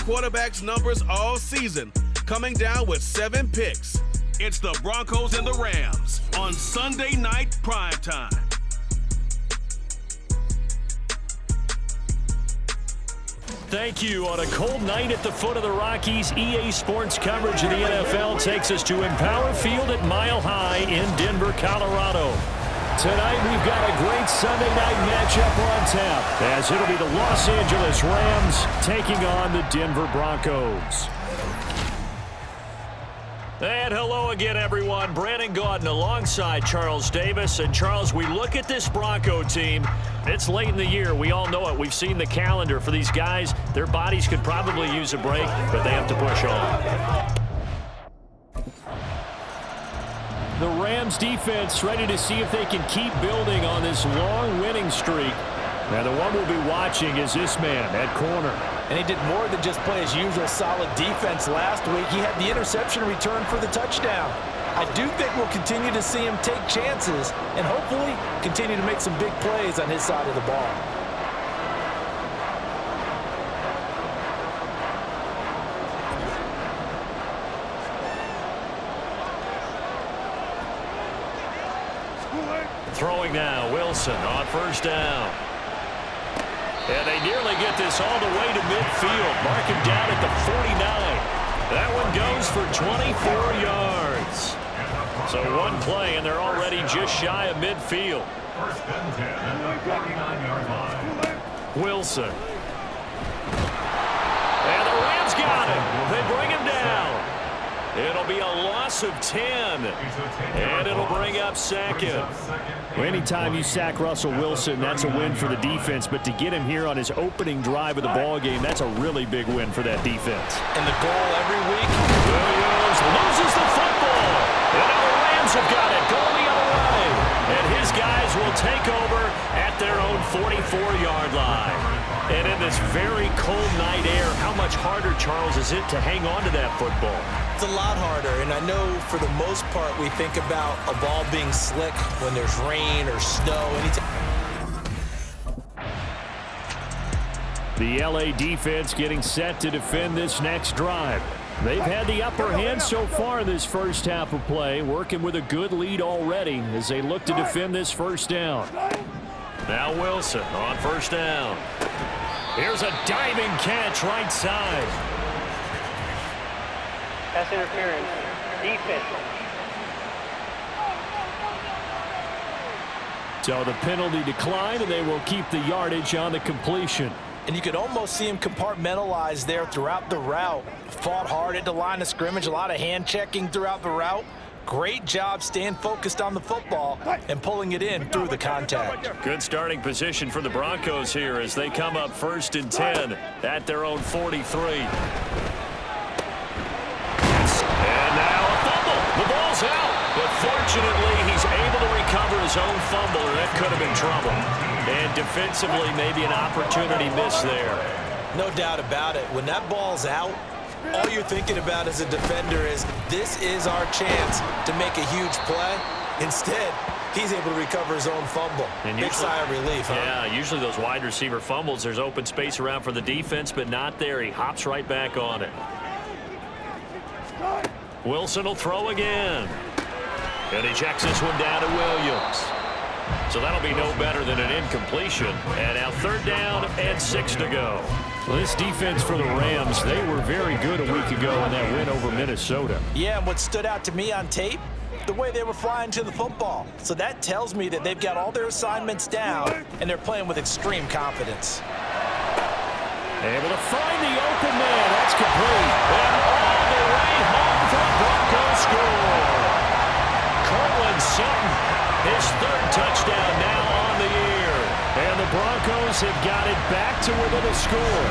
quarterback's numbers all season, coming down with 7 picks. It's the Broncos and the Rams on Sunday Night Primetime. Thank you. On a cold night at the foot of the Rockies, EA Sports coverage of the NFL takes us to Empower Field at Mile High in Denver, Colorado. Tonight, we've got a great Sunday night matchup on tap, as it'll be the Los Angeles Rams taking on the Denver Broncos. And hello again, everyone. Brandon Gaudin alongside Charles Davis. And Charles, we look at this Bronco team. It's late in the year. We all know it. We've seen the calendar for these guys. Their bodies could probably use a break, but they have to push on. The Rams defense ready to see if they can keep building on this long winning streak. And the one we'll be watching is this man at corner. And he did more than just play his usual solid defense last week. He had the interception return for the touchdown. I do think we'll continue to see him take chances and hopefully continue to make some big plays on his side of the ball. Throwing now, Wilson on first down. And they nearly get this all the way to midfield. Mark him down at the 49. That one goes for 24 yards. So one play, and they're already just shy of midfield. Wilson. And the Rams got him. They bring him down. It'll be a loss of 10. And it'll bring up second. Well, anytime you sack Russell Wilson, that's a win for the defense. But to get him here on his opening drive of the ball game, that's a really big win for that defense. And the goal every week. Williams loses the football. And now the Rams have got it going the other way. And his guys will take over at their own 44-yard line. And in this very cold night air, how much harder, Charles, is it to hang on to that football? It's a lot harder, and I know for the most part we think about a ball being slick when there's rain or snow. The LA defense getting set to defend this next drive. They've had the upper hand so far in this first half of play, working with a good lead already as they look to defend this first down. Now Wilson on first down. Here's a diving catch right side. Pass interference. Defense. So the penalty declined, and they will keep the yardage on the completion. And you could almost see him compartmentalize there throughout the route. Fought hard at the line of scrimmage, a lot of hand checking throughout the route. Great job staying focused on the football and pulling it in through the contact. Good starting position for the Broncos here as they come up 1st and 10 at their own 43. And now a fumble. The ball's out. But fortunately, he's able to recover his own fumble, and that could have been trouble. And defensively, maybe an opportunity missed there. No doubt about it. When that ball's out, all you're thinking about as a defender is, this is our chance to make a huge play. Instead, he's able to recover his own fumble. And big sigh of relief, huh? Yeah, usually those wide receiver fumbles, there's open space around for the defense, but not there. He hops right back on it. Wilson will throw again. And he checks this one down to Williams. So that'll be no better than an incompletion. And now 3rd down and 6 to go. Well, this defense for the Rams, they were very good a week ago in that win over Minnesota. Yeah, and what stood out to me on tape, the way they were flying to the football. So that tells me that they've got all their assignments down, and they're playing with extreme confidence. Able to find the open man. That's complete. And all the way home for the Broncos score. Cortland Sutton, his 3rd touchdown now on the year. And the Broncos have got it back to within a score.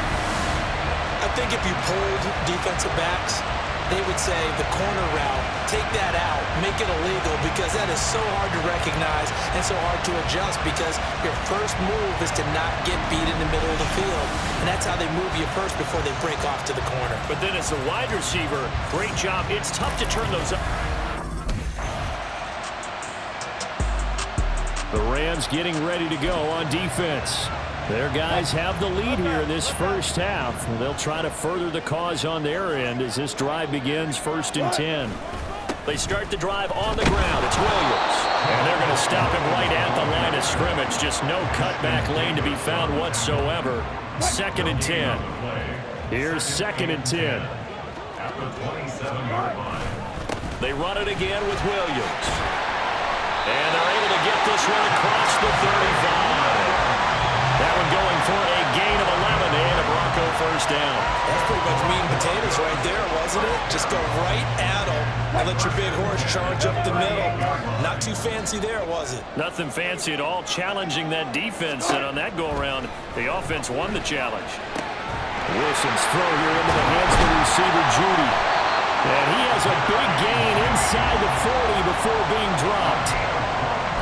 I think if you pulled defensive backs, they would say the corner route, take that out, make it illegal, because that is so hard to recognize and so hard to adjust, because your first move is to not get beat in the middle of the field. And that's how they move you first before they break off to the corner. But then as the wide receiver, great job. It's tough to turn those up. The Rams getting ready to go on defense. Their guys have the lead here in this first half. They'll try to further the cause on their end as this drive begins 1st and 10. They start the drive on the ground. It's Williams. And they're going to stop him right at the line of scrimmage. Just no cutback lane to be found whatsoever. 2nd and 10. Here's 2nd and 10. They run it again with Williams. And they're able to get this one across the 35. That one going for a gain of 11 and a Bronco first down. That's pretty much meat and potatoes right there, wasn't it? Just go right at them and let your big horse charge up the middle. Not too fancy there, was it? Nothing fancy at all, challenging that defense. And on that go-around, the offense won the challenge. Wilson's throw here into the hands of the receiver, Judy. And he has a big gain inside the 40 before being dropped.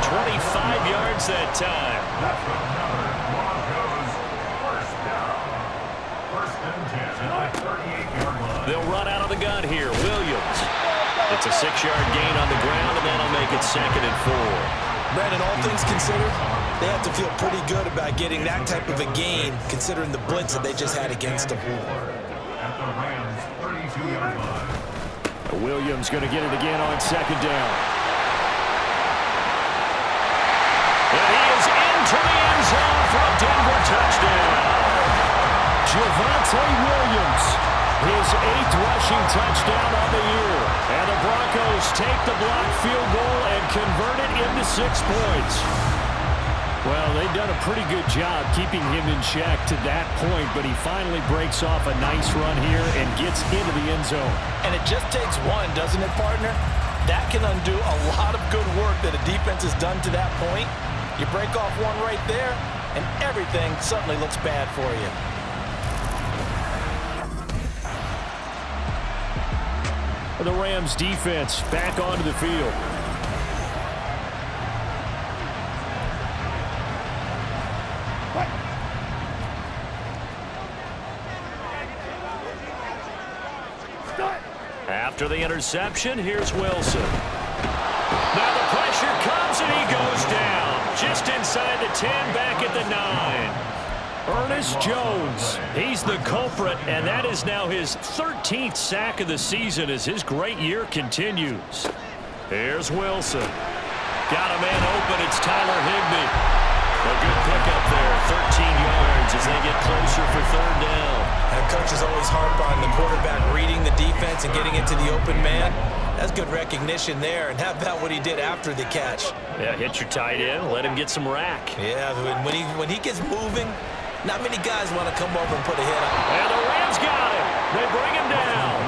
25 yards that time. They'll run out of the gun here. Williams. It's a 6-yard gain on the ground, and that'll make it 2nd and 4. Brandon, all things considered, they have to feel pretty good about getting that type of a gain, considering the blitz that they just had against them. Williams going to get it again on 2nd down. And he is into the end zone for a Denver touchdown. Javonte Williams, his 8th rushing touchdown on the year. And the Broncos take the blocked field goal and convert it into 6 points. Well, they've done a pretty good job keeping him in check to that point, but he finally breaks off a nice run here and gets into the end zone. And it just takes one, doesn't it, partner? That can undo a lot of good work that a defense has done to that point. You break off one right there, and everything suddenly looks bad for you. The Rams defense back onto the field. After the interception, here's Wilson. Now the pressure comes and he goes down. Just inside the 10, back at the 9. Ernest Jones, he's the culprit, and that is now his 13th sack of the season as his great year continues. Here's Wilson. Got a man open, it's Tyler Higbee. A good pickup there, 13 yards as they get closer for 3rd down. That coach is always harp on the quarterback reading the defense and getting into the open man. That's good recognition there. And how about what he did after the catch? Yeah, hit your tight end, let him get some rack. Yeah, when he gets moving, not many guys want to come over and put a hit on him. And the Rams got him. They bring him down.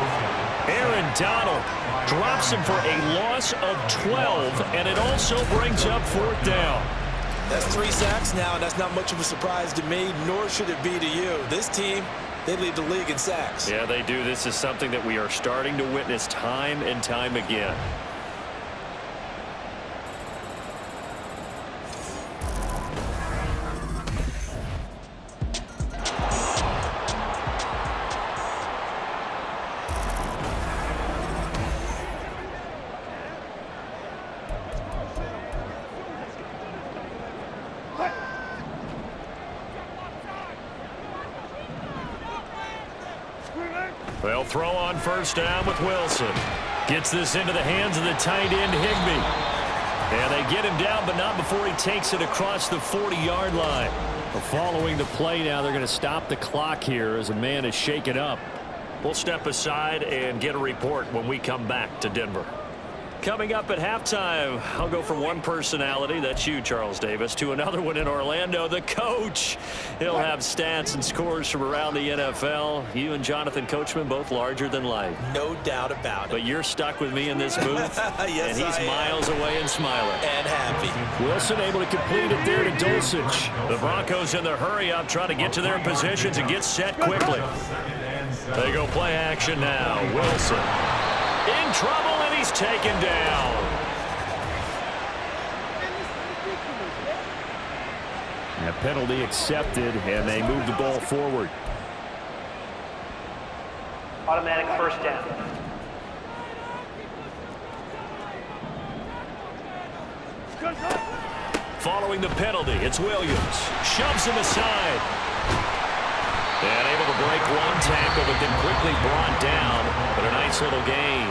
Aaron Donald drops him for a loss of 12, and it also brings up 4th down. That's 3 sacks now, and that's not much of a surprise to me, nor should it be to you. This team, they lead the league in sacks. Yeah, they do. This is something that we are starting to witness time and time again. They'll throw on 1st down with Wilson. Gets this into the hands of the tight end, Higbee. And they get him down, but not before he takes it across the 40-yard line. Following the play now, they're going to stop the clock here as a man is shaken up. We'll step aside and get a report when we come back to Denver. Coming up at halftime, I'll go from one personality, that's you, Charles Davis, to another one in Orlando, the coach. He'll have stats and scores from around the NFL. You and Jonathan Coachman, both larger than life. No doubt about it. But you're stuck with me in this booth, yes, and he's miles away and smiling. And happy. Wilson able to complete it there to Dulcich. The Broncos in the hurry-up trying to get to their positions and get set quickly. They go play action now. Wilson in trouble, and he's taken down. A penalty accepted, and they move the ball forward. Automatic 1st down. following the penalty. It's Williams. Shoves him aside. And able to break one tackle, but then quickly brought down. But a nice little gain.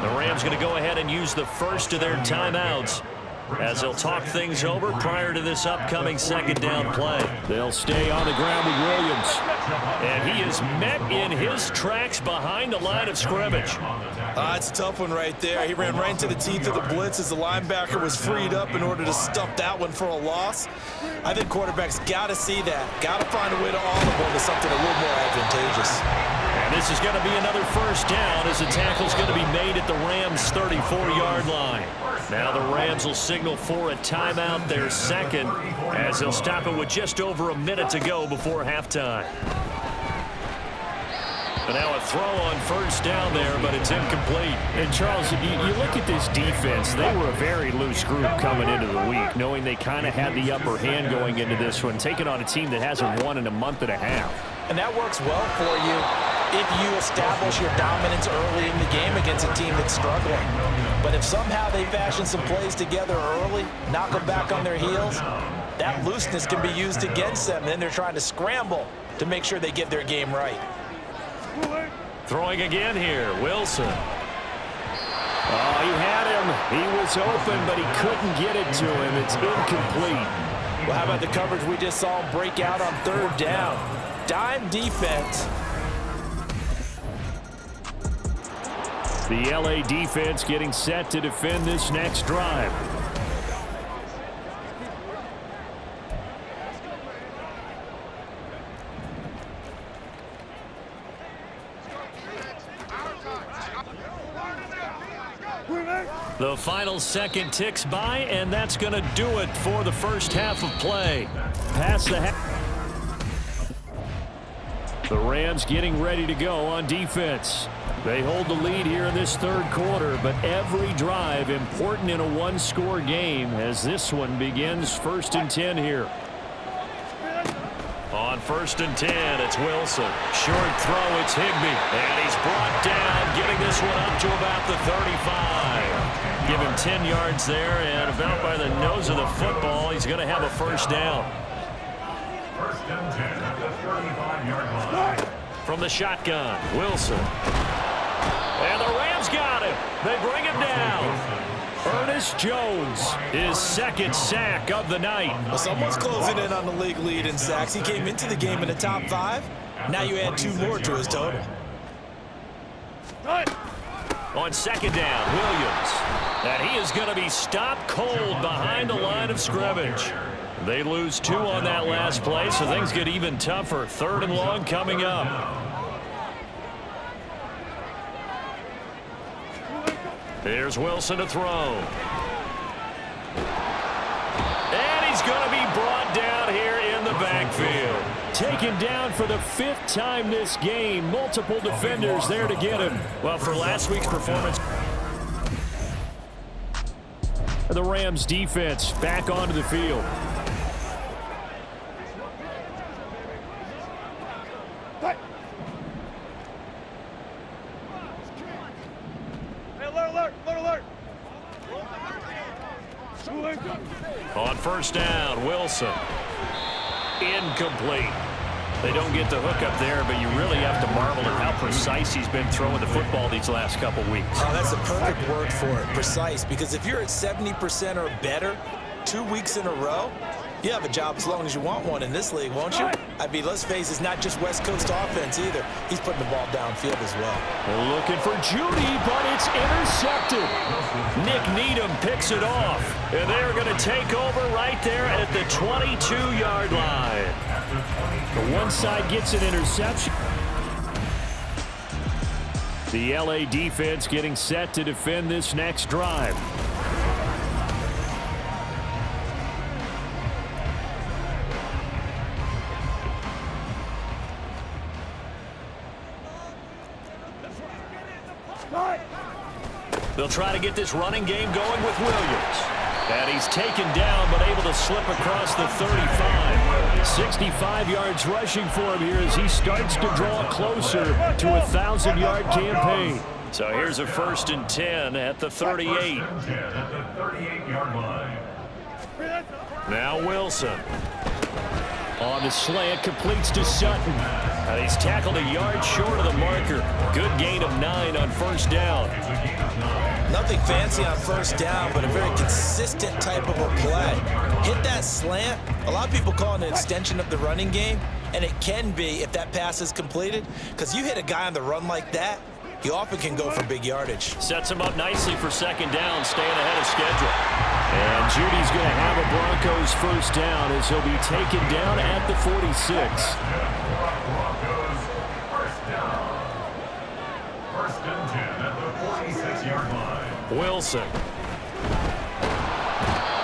The Rams going to go ahead and use the first of their timeouts as they'll talk things over prior to this upcoming second down play. They'll stay on the ground with Williams. And he is met in his tracks behind the line of scrimmage. It's a tough one right there. He ran right into the teeth of the blitz as the linebacker was freed up in order to stuff that one for a loss. I think quarterbacks got to see that. Got to find a way to audible into something a little more advantageous. And this is going to be another first down as the tackle's going to be made at the Rams' 34-yard line. Now the Rams will signal for a timeout, their second, as they'll stop it with just over a minute to go before halftime. But now a throw on first down there, but it's incomplete. And Charles, you look at this defense, they were a very loose group coming into the week, knowing they kind of had the upper hand going into this one, taking on a team that hasn't won in a month and a half. And that works well for you if you establish your dominance early in the game against a team that's struggling. But if somehow they fashion some plays together early, knock them back on their heels, that looseness can be used against them. And then they're trying to scramble to make sure they get their game right. Throwing again here, Wilson. Oh, he had him. He was open, but he couldn't get it to him. It's incomplete. Well, how about the coverage we just saw him break out on third down? Dime defense. The LA defense getting set to defend this next drive. The final second ticks by, and that's going to do it for the first half of play. Past the half. The Rams getting ready to go on defense. They hold the lead here in this third quarter, but every drive important in a one-score game as this one begins 1st and 10 here. On 1st and 10, it's Wilson. Short throw, it's Higbee. And he's brought down, getting this one up to about the 35. Give him 10 yards there, and about by the nose of the football, he's going to have a first down. 1st and 10 at the 35-yard line. From the shotgun, Wilson. And the Rams got him. They bring him down. Ernest Jones, his second sack of the night. Well, someone's closing in on the league lead in sacks. He came into the game in the top 5. Now you add 2 more to his total. On second down, Williams. And he is going to be stopped cold behind the line of scrimmage. They lose 2 on that last play, so things get even tougher. 3rd and long coming up. Here's Wilson to throw. And he's going to be brought down here in the backfield. Taken down for the 5th time this game. Multiple defenders there to get him. Well, for last week's performance, the Rams defense back onto the field. On first down, Wilson. Incomplete. They don't get the hook up there, but you really have to marvel at how precise he's been throwing the football these last couple weeks. Oh, that's the perfect word for it, precise, because if you're at 70% or better 2 weeks in a row, you have a job as long as you want one in this league, won't you? I mean, let's face it, it's not just West Coast offense either. He's putting the ball downfield as well. Looking for Judy, but it's intercepted. Nick Needham picks it off, and they're going to take over right there at the 22-yard line. The one side gets an interception. The LA defense getting set to defend this next drive. They'll try to get this running game going with Williams. And he's taken down, but able to slip across the 35. 65 yards rushing for him here as he starts to draw closer to a 1,000-yard campaign. So here's a 1st and 10 at the 38. 1st and 10 at the 38-yard line. Now Wilson. On the slant, completes to Sutton. He's tackled a yard short of the marker. Good gain of 9 on first down. Nothing fancy on first down, but a very consistent type of a play. Hit that slant. A lot of people call it an extension of the running game, and it can be if that pass is completed, because you hit a guy on the run like that, he often can go for big yardage. Sets him up nicely for second down, staying ahead of schedule. And Judy's going to have a Broncos first down as he'll be taken down at the 46. Broncos first down. First and 10 at the 46-yard line. Wilson.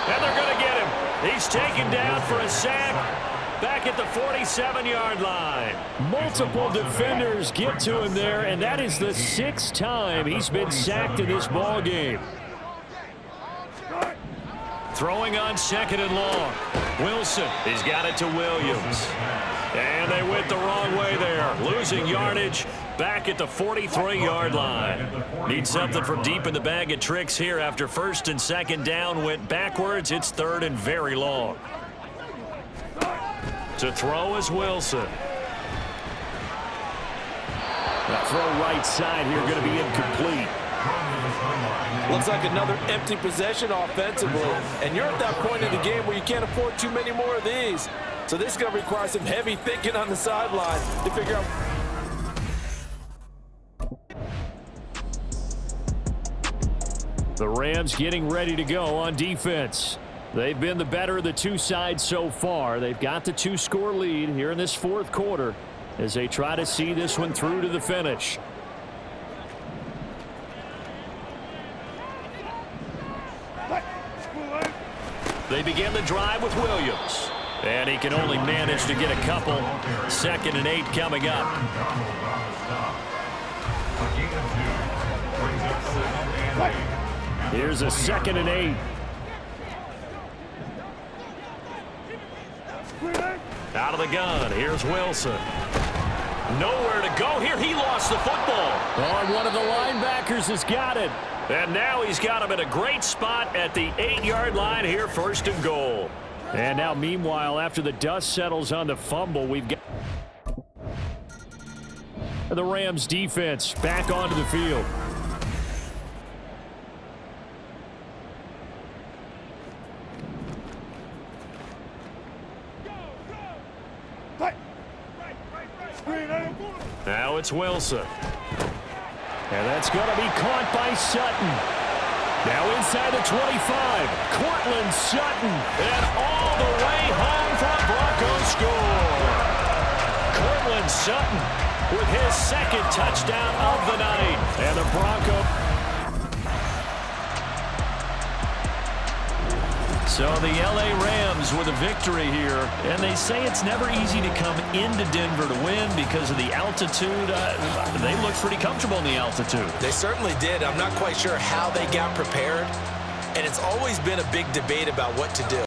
And they're going to get him. He's taken down for a sack back at the 47-yard line. Multiple defenders get to him there, and that is the 6th time he's been sacked in this ball game. Throwing on second and long. Wilson, he's got it to Williams. And they went the wrong way there. Losing yardage back at the 43-yard line. Need something from deep in the bag of tricks here after first and second down went backwards. It's third and very long. To throw is Wilson. That throw right side here going to be incomplete. Looks like another empty possession offensively. And you're at that point in the game where you can't afford too many more of these. So this is going to require some heavy thinking on the sideline to figure out. The Rams getting ready to go on defense. They've been the better of the two sides so far. They've got the 2-score lead here in this fourth quarter as they try to see this one through to the finish. They begin the drive with Williams. And he can only manage to get a couple. 2nd and 8 coming up. Here's a 2nd and 8. Out of the gun. Here's Wilson. Nowhere to go here. He lost the football. Oh, and one of the linebackers has got it. And now he's got him in a great spot at the 8-yard line here, 1st and goal. And now, meanwhile, after the dust settles on the fumble, we've got the Rams defense back onto the field. Now it's Wilson. And that's going to be caught by Sutton. Now inside the 25. Cortland Sutton. And all the way home for a Broncos score. Cortland Sutton with his 2nd touchdown of the night. And the Broncos. So the LA Rams with a victory here, and they say it's never easy to come into Denver to win because of the altitude. They look pretty comfortable in the altitude. They certainly did. I'm not quite sure how they got prepared, and it's always been a big debate about what to do.